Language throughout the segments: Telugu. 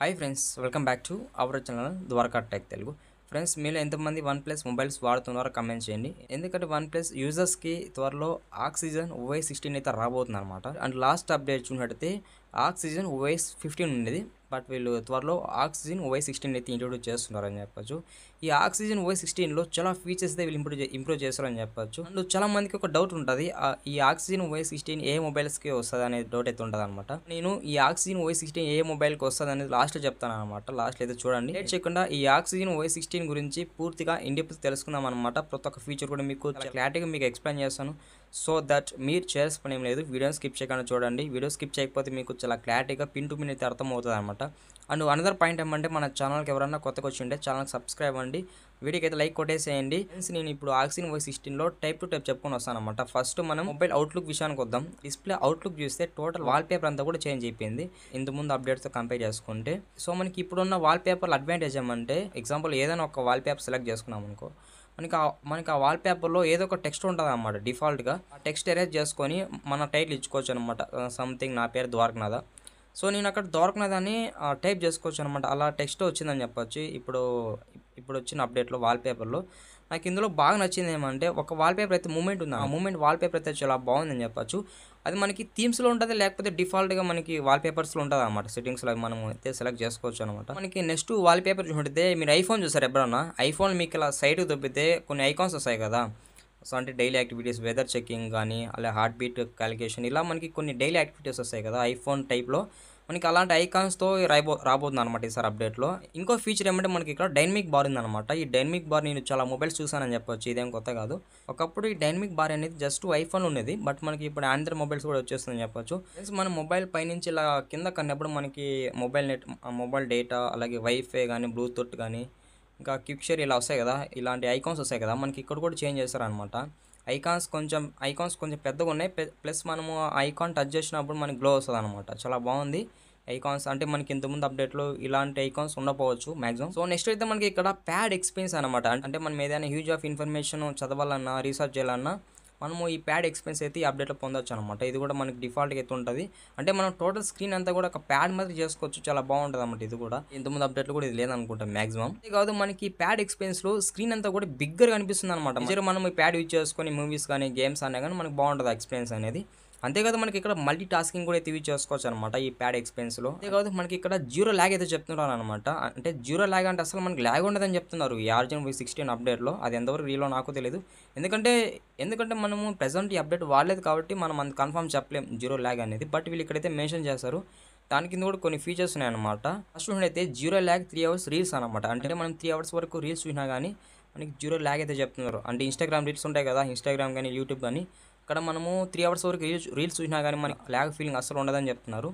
Hi friends, welcome back to our channel Dwaraka tech Telugu. Friends, మీలో ఎంతమంది వన్ ప్లస్ మొబైల్స్ వాడుతున్నారో కమెంట్ చేయండి. ఎందుకంటే వన్ ప్లస్ యూజర్స్కి త్వరలో ఆక్సిజన్ OS16 అయితే రాబోతుంది అనమాట. అండ్ లాస్ట్ అప్డేట్ చూసినట్టయితే ఆక్సిజన్ OS15 ఉండేది, బట్ వీళ్ళు త్వరలో ఆక్సిజన్ OS16 అయితే ఇంట్రొడ్యూస్ చేస్తున్నారని చెప్పొచ్చు. ఈ ఆక్సిజన్ OS16లో చాలా ఫీచర్స్ అయితే వీళ్ళు ఇంప్రూవ్ చేస్తారని చెప్పొచ్చు. అండ్ చాలా మందికి ఒక డౌట్ ఉంటుంది, ఈ ఆక్సిజన్ OS16 ఏ మొబైల్స్కి వస్తుంది అనే డౌట్ అయితే ఉంటుంది అనమాట. నేను ఈ ఆక్సిజన్ OS16 ఏ మొబైల్కి వస్తుంది అనేది లాస్ట్లో చెప్తాను అనమాట. లాస్ట్లో అయితే చూడండి. లేట్ చేయకుండా ఈ ఆక్సిజన్ OS16 గురించి పూర్తిగా ఇండియన్స్ తెలుసుకుందాం అనమాట. ప్రతి ఒక్క ఫీచర్ కూడా మీకు క్లారిటీగా మీకు ఎక్స్ప్లెయిన్ చేస్తాను. సో దట్ మీరు చేయాల్సిన పని ఏం లేదు, వీడియోని స్కిప్ చేయకుండా చూడండి. వీడియో స్కిప్ చేయకపోతే మీకు చాలా క్లారిటీగా పిన్ టు పిన్ అయితే అర్థమవుతుంది అనమాట. అండ్ అనదర్ పాయింట్ ఏమంటే, మన ఛానల్కి ఎవరైనా కొత్తగా వచ్చి ఉంటే ఛానల్కి సబ్స్క్రైబ్ అండి, వీడియోకి అయితే లైక్ కొట్టేసేయండి. ఫ్రెండ్స్, నేను ఇప్పుడు ఆక్సిజన్ OS16లో టైప్ టు టైప్ చెప్పుకొని వస్తాను అనమాట. ఫస్ట్ మనం మొబైల్ అవుట్లుక్ విషయానికి వద్దాం. డిస్ప్లే అవుట్లుక్ చూస్తే టోటల్ వాల్పేపర్ అంతా కూడా చేంజ్ అయిపోయింది ఇంతకుముందు అప్డేట్స్తో కంపేర్ చేసుకుంటే. సో మనకి ఇప్పుడున్న వాల్పేపర్ అడ్వాంటేజ్ ఏమంటే, ఎగ్జాంపుల్ ఏదైనా ఒక వాల్పేపర్ సెలెక్ట్ చేసుకున్నాం అనుకో, మనకి ఆ వాల్పేపర్లో ఏదో ఒక టెక్స్ట్ ఉంటుంది అనమాట. డిఫాల్ట్గా ఆ టెక్స్ట్ ఎరేజ్ చేసుకొని మన టైటిల్ ఇచ్చుకోవచ్చు అనమాట. సంథింగ్ నా పేరు ద్వారకనాథ. సో నేను అక్కడ ద్వారకనాథ్ అని టైప్ చేసుకోవచ్చు అనమాట. అలా టెక్స్ట్ వచ్చిందని చెప్పొచ్చు. ఇప్పుడు వచ్చిన అప్డేట్లో వాల్పేపర్లో నాకు ఇందులో బాగా నచ్చింది ఏమంటే, ఒక వాల్పేపర్ అయితే మూమెంట్ ఉంది. ఆ మూమెంట్ వాల్పేపర్ అయితే చాలా బాగుందని చెప్పొచ్చు. అది మనకి థీమ్స్లో ఉంటుంది, లేకపోతే డిఫాల్ట్గా మనకి వాల్పేపర్స్లో ఉంటుంది అనమాట. సెట్టింగ్స్లో మనం అయితే సెలెక్ట్ చేసుకోవచ్చు అనమాట. మనకి నెక్స్ట్ వాల్పేపర్ చూసితే, మీరు ఐఫోన్ చూసారు ఎప్పుడన్నా? ఐఫోన్ మీకు ఇలా సైడ్కి దొబ్బితే కొన్ని ఐకాన్స్ వస్తాయి కదా. సో అంటే డైలీ యాక్టివిటీస్, వెదర్ చెకింగ్ కానీ, అలా హార్ట్ బీట్ క్యాలిక్యులేషన్, ఇలా మనకి కొన్ని డైలీ యాక్టివిటీస్ వస్తాయి కదా ఐఫోన్ టైప్లో. మనకి అలాంటి ఐకాన్స్తో రాబోతుంది అనమాట ఈసారి అప్డేట్లో. ఇంకో ఫీచర్ ఏమంటే, మనకి ఇక్కడ డైనమిక్ బార్ ఉందన్నమాట. ఈ డైనమిక్ బార్ నేను చాలా మొబైల్స్ చూసానని చెప్పొచ్చు, ఇదేం కొత్త కాదు. ఒకప్పుడు ఈ డైనమిక్ బార్ అనేది జస్ట్ ఐఫోన్ ఉండేది, బట్ మనకి ఇప్పుడు ఆండ్రాయిడ్ మొబైల్స్ కూడా వచ్చేస్తుందని చెప్పొచ్చు. మన మొబైల్ పైనుంచి ఇలా కింద కన్నప్పుడు మనకి మొబైల్ డేటా, అలాగే వైఫై కానీ, బ్లూటూత్ కానీ, ఇంకా క్విక్ షేర్ ఇలా వస్తాయి కదా, ఇలాంటి ఐకాన్స్ వస్తాయి కదా, మనకి ఇక్కడ కూడా చేంజ్ చేస్తారనమాట. ఐకాన్స్ కొంచెం పెద్దగా ఉన్నాయి, ప్లస్ మనము ఐకాన్ టచ్ చేసినప్పుడు మనకి గ్లో వస్తుంది అనమాట. చాలా బాగుంది ఐకాన్స్. అంటే మనకి ఇంతకుముందు అప్డేట్లో ఇలాంటి ఐకాన్స్ ఉండకపోవచ్చు మ్యాక్సిమం. సో నెక్స్ట్ అయితే మనకి ఇక్కడ ప్యాడ్ ఎక్స్పీరియన్స్ అనమాట. అంటే మనం ఏదైనా హ్యూజ్ ఆఫ్ ఇన్ఫర్మేషన్ చదవాలన్నా, రీసెర్చ్ చేయాలన్నా మనము ఈ ప్యాడ్ ఎక్స్పీరియన్స్ అయితే ఈ అప్డేట్లో పొందొచ్చు అనమాట. ఇది కూడా మనకి డిఫాల్ట్గా అయితే ఉంటుంది. అంటే మనం టోటల్ స్క్రీన్ అంతా కూడా ఒక ప్యాడ్ మాత్రం చేసుకోవచ్చు. చాలా బాగుంటుంది అనమాట. ఇది కూడా ఇంతకుముందు అప్డేట్లో కూడా ఇది లేదనుకుంటాం మ్యాక్సిమం. ఇది కాదు, మనకి ప్యాడ్ ఎక్స్పీరియన్స్లో స్క్రీన్ అంతా కూడా బిగ్గర్గా అనిపిస్తుంది అనమాట. మనం ఈ ప్యాడ్ యూజ్ చేసుకొని మూవీస్ కానీ, గేమ్స్ అనే కానీ మనకు బాగుంటుంది ఎక్స్పీరియన్స్ అనేది. అంతేకాదు, మనకి ఇక్కడ మల్టీ టాస్కింగ్ కూడా అయితే యూజ్ చేసుకోవచ్చు అనమాట ఈ ప్యాడ్ ఎక్స్పీరియన్స్లో. అంతేకాదు, మనకి ఇక్కడ జీరో ల్యాగ్ అయితే చెప్తున్నారు అనమాట. అంటే జీరో ల్యాగ్ అంటే అసలు మనకి ల్యాగ్ ఉండదని చెప్తున్నారు ఈ ఆర్జిన్ OS16 అప్డేట్లో. అది ఎంతవరకు రీలో నాకు తెలియదు. ఎందుకంటే మనము ప్రెజెంట్ ఈ అప్డేట్ వాడలేదు కాబట్టి మనం అంత కన్ఫర్మ్ చెప్పలేం జీరో ల్యాగ్ అనేది. బట్ వీళ్ళు ఇక్కడైతే మెన్షన్ చేస్తారు. దాని కింద కూడా కొన్ని ఫీచర్స్ ఉన్నాయన్నమాట. ఫస్ట్ అయితే జీరో ల్యాగ్ 3 hours రీల్స్ అనమాట. అంటే మనం 3 hours వరకు రీల్స్ చూసినా కానీ మనకి జీరో ల్యాగ్ అయితే చెప్తున్నారు. అంటే ఇన్స్టాగ్రామ్ రీల్స్ ఉంటాయి కదా, ఇన్స్టాగ్రామ్ కానీ, యూట్యూబ్ కానీ, ఇక్కడ మనము 3 hours వరకు రీల్స్ చూసినా కానీ మనకి ల్యాగ్ ఫీలింగ్ అస్సలు ఉండదని చెప్తున్నారు.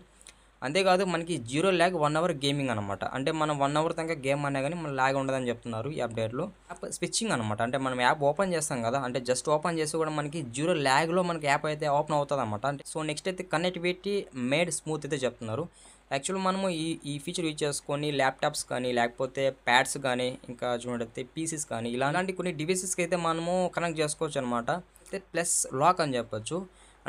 అంతేకాదు, మనకి జీరో ల్యాగ్ 1 hour గేమింగ్ అనమాట. అంటే మనం 1 hour దాకా గేమ్ అన్నా కానీ మన ల్యాగ్ ఉండదని చెప్తున్నారు ఈ అప్డేట్లో. యాప్ స్విచ్చింగ్ అనమాట. అంటే మనం యాప్ ఓపెన్ చేస్తాం కదా, అంటే జస్ట్ ఓపెన్ చేసి కూడా మనకి జీరో ల్యాగ్లో మనకి యాప్ అయితే ఓపెన్ అవుతుంది అనమాట. అంటే సో నెక్స్ట్ అయితే కనెక్టివిటీ మేడ్ స్మూత్ అయితే చెప్తున్నారు. యాక్చువల్ మనము ఈ ఫీచర్ యూజ్ చేసుకొని ల్యాప్టాప్స్ కానీ, లేకపోతే ప్యాడ్స్ కానీ, ఇంకా చూడండి పీసీస్ కానీ, ఇలాంటి కొన్ని డివైసెస్కి అయితే మనము కనెక్ట్ చేసుకోవచ్చు అనమాట. అయితే ప్లస్ లాక్ అని చెప్పొచ్చు.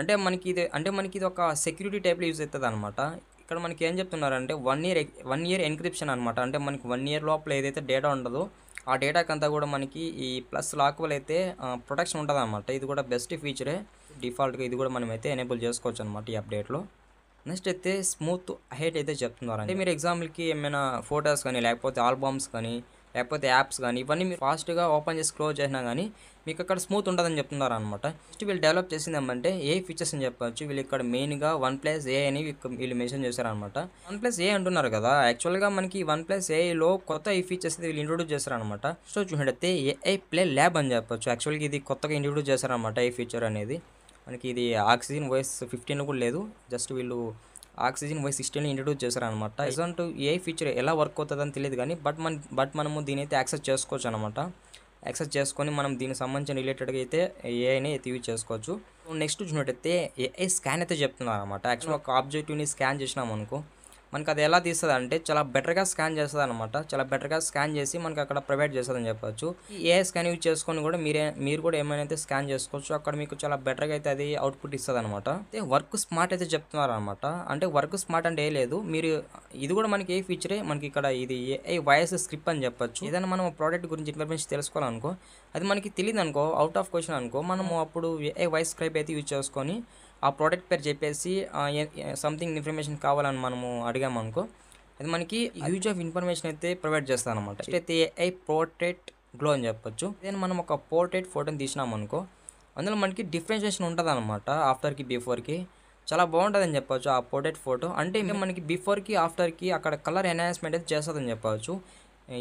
అంటే మనకి ఇది ఒక సెక్యూరిటీ టైప్లో యూజ్ అవుతుంది అనమాట. ఇక్కడ మనకి ఏం చెప్తున్నారంటే 1 year ఎన్క్రిప్షన్ అనమాట. అంటే మనకి 1 year లోపల ఏదైతే డేటా ఉండదో ఆ డేటాకి అంతా కూడా మనకి ఈ ప్లస్ లాక్ వల్ల అయితే ప్రొటెక్షన్ ఉంటుంది అనమాట. ఇది కూడా బెస్ట్ ఫీచరే. డిఫాల్ట్గా ఇది కూడా మనం అయితే ఎనేబుల్ చేసుకోవచ్చు అనమాట ఈ అప్డేట్లో. నెక్స్ట్ అయితే స్మూత్ హైట్ అయితే చెప్తున్నారు. అంటే మీరు ఎగ్జాంపుల్కి ఏమైనా ఫొటోస్ కానీ, లేకపోతే ఆల్బమ్స్ కానీ, లేకపోతే యాప్స్ కానీ, ఇవన్నీ మీరు ఫాస్ట్గా ఓపెన్ చేసి క్లోజ్ చేసినా కానీ మీకు అక్కడ స్మూత్ ఉంటుందని చెప్తున్నారు అనమాట. నెక్స్ట్ వీళ్ళు డెవలప్ చేసింది ఏమంటే ఏ ఫీచర్స్ అని చెప్పొచ్చు. వీళ్ళు ఇక్కడ మెయిన్గా OnePlus AI అని వీళ్ళు మెన్షన్ చేశారనమాట. OnePlus AI అంటున్నారు కదా, యాక్చువల్గా మనకి OnePlus AIలో కొత్త ఈ ఫీచర్స్ అయితే వీళ్ళు ఇంట్రొడ్యూస్ చేశారనమాట. సో చూసినట్టయితే AI Play Lab అని చెప్పొచ్చు. యాక్చువల్గా ఇది కొత్తగా ఇంట్రొడ్యూస్ చేశారనమాట ఈ ఫీచర్ అనేది. మనకి ఇది ఆక్సిజన్ OS15 కూడా లేదు, జస్ట్ వీళ్ళు ఆక్సిజన్ OS16 ఇంట్రొడ్యూస్ చేశారనమాట. ప్రజెంట్ ఏ ఫీచర్ ఎలా వర్క్ అవుతుందని తెలియదు కానీ, బట్ మనము దీని అయితే యాక్సెస్ చేసుకోవచ్చు అనమాట. యాక్సెస్ చేసుకొని మనం దీనికి సంబంధించిన రిలేటెడ్గా అయితే ఏఐని అయితే యూజ్ చేసుకోవచ్చు. నెక్స్ట్ చూసినట్టయితే AI స్కాన్ అయితే చెప్తున్నారు అనమాట. యాక్చువల్గా ఒక ఆబ్జెక్టివ్ని స్కాన్ చేసినాం అనుకో, మనకు అది ఎలా తీస్తుంది అంటే చాలా బెటర్గా స్కాన్ చేస్తుంది అనమాట. చాలా బెటర్గా స్కాన్ చేసి మనకి అక్కడ ప్రొవైడ్ చేస్తుందని చెప్పొచ్చు. ఈ ఏఐ స్కాన్ యూజ్ చేసుకొని కూడా మీరు కూడా ఏమైనా అయితే స్కాన్ చేసుకోవచ్చు. అక్కడ మీకు చాలా బెటర్గా అయితే అది అవుట్పుట్ ఇస్తుంది అనమాట. అయితే వర్క్ స్మార్ట్ అయితే చెప్తున్నారు అనమాట. అంటే వర్క్ స్మార్ట్ అంటే ఏ లేదు, మీరు ఇది కూడా మనకి ఏ ఫీచరే, మనకి ఇక్కడ ఇది ఏఐ వాయిస్ స్క్రిప్ట్ అని చెప్పొచ్చు. ఏదైనా మనం ప్రోడక్ట్ గురించి ఇన్ఫర్మేషన్ తెలుసుకోవాలనుకో, అది మనకి తెలియదు అనుకో, అవుట్ ఆఫ్ క్వశ్చన్ అనుకో, మనము అప్పుడు ఏఐ వాయిస్ స్క్రిప్ట్ అయితే యూజ్ చేసుకొని ఆ ప్రోడక్ట్ పేరు చెప్పేసి సంథింగ్ ఇన్ఫర్మేషన్ కావాలని మనము అడిగామనుకో, అది మనకి హ్యూజ్ ఆఫ్ ఇన్ఫర్మేషన్ అయితే ప్రొవైడ్ చేస్తాను అనమాట. అయితే ఏఐ పోర్ట్రేట్ గ్లో అని చెప్పొచ్చు. నేను మనం ఒక పోర్ట్రేట్ ఫోటోని తీసినామనుకో, అందులో మనకి డిఫరెన్షియేషన్ ఉంటుంది అనమాట ఆఫ్టర్కి బిఫోర్కి. చాలా బాగుంటుందని చెప్పొచ్చు ఆ పోర్ట్రేట్ ఫోటో. అంటే మనకి బిఫోర్కి ఆఫ్టర్కి అక్కడ కలర్ ఎన్హాన్స్మెంట్ అయితే చేస్తుందని చెప్పవచ్చు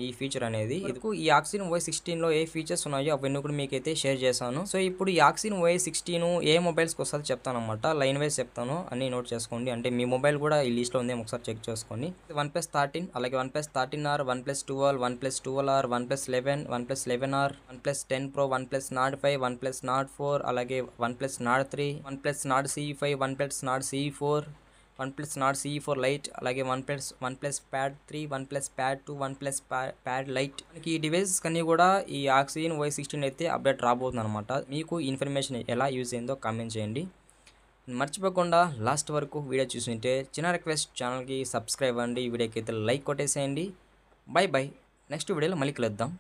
ఈ ఫీచర్ అనేది. ఇదికు ఈ ఆక్సిజన్ OS16లో ఏ ఫీచర్స్ ఉన్నాయో అవన్నీ కూడా మీకైతే షేర్ చేశాను. సో ఇప్పుడు ఈ ఆక్సిజన్ OS16 ఏ మొబైల్స్కి వస్తుందో చెప్తాను అనమాట. లైన్ వైజ్ చెప్తాను, అన్నీ నోట్ చేసుకోండి. అంటే మీ మొబైల్ కూడా ఈ లిస్ట్లో ఉందేమో ఒకసారి చెక్ చేసుకోండి. OnePlus 13, అలాగే OnePlus 13R, OnePlus 12, OnePlus 12R, OnePlus 11, OnePlus 11R, OnePlus 10 Pro, OnePlus Nord 5, OnePlus Nord 4, అలాగే OnePlus Nord 3, OnePlus Nord CE5, OnePlus Nord CE4, OnePlus Nord CE4 Lite, అలాగే OnePlus Pad 3, OnePlus Pad 2, OnePlus Pad Lite. మనకి ఈ డివైసెస్ అన్నీ కూడా ఈ ఆక్సిజన్ OS16 అయితే అప్డేట్ రాబోతుంది అనమాట. మీకు ఇన్ఫర్మేషన్ ఎలా యూజ్ అయిందో కామెంట్ చేయండి. మర్చిపోకుండా లాస్ట్ వరకు వీడియో చూస్తుంటే చిన్న రిక్వెస్ట్, ఛానల్కి సబ్స్క్రైబ్ అవ్వండి, వీడియోకి అయితే లైక్ కొట్టేసేయండి. బై బై, నెక్స్ట్ వీడియోలో మళ్ళీ కలుద్దాం.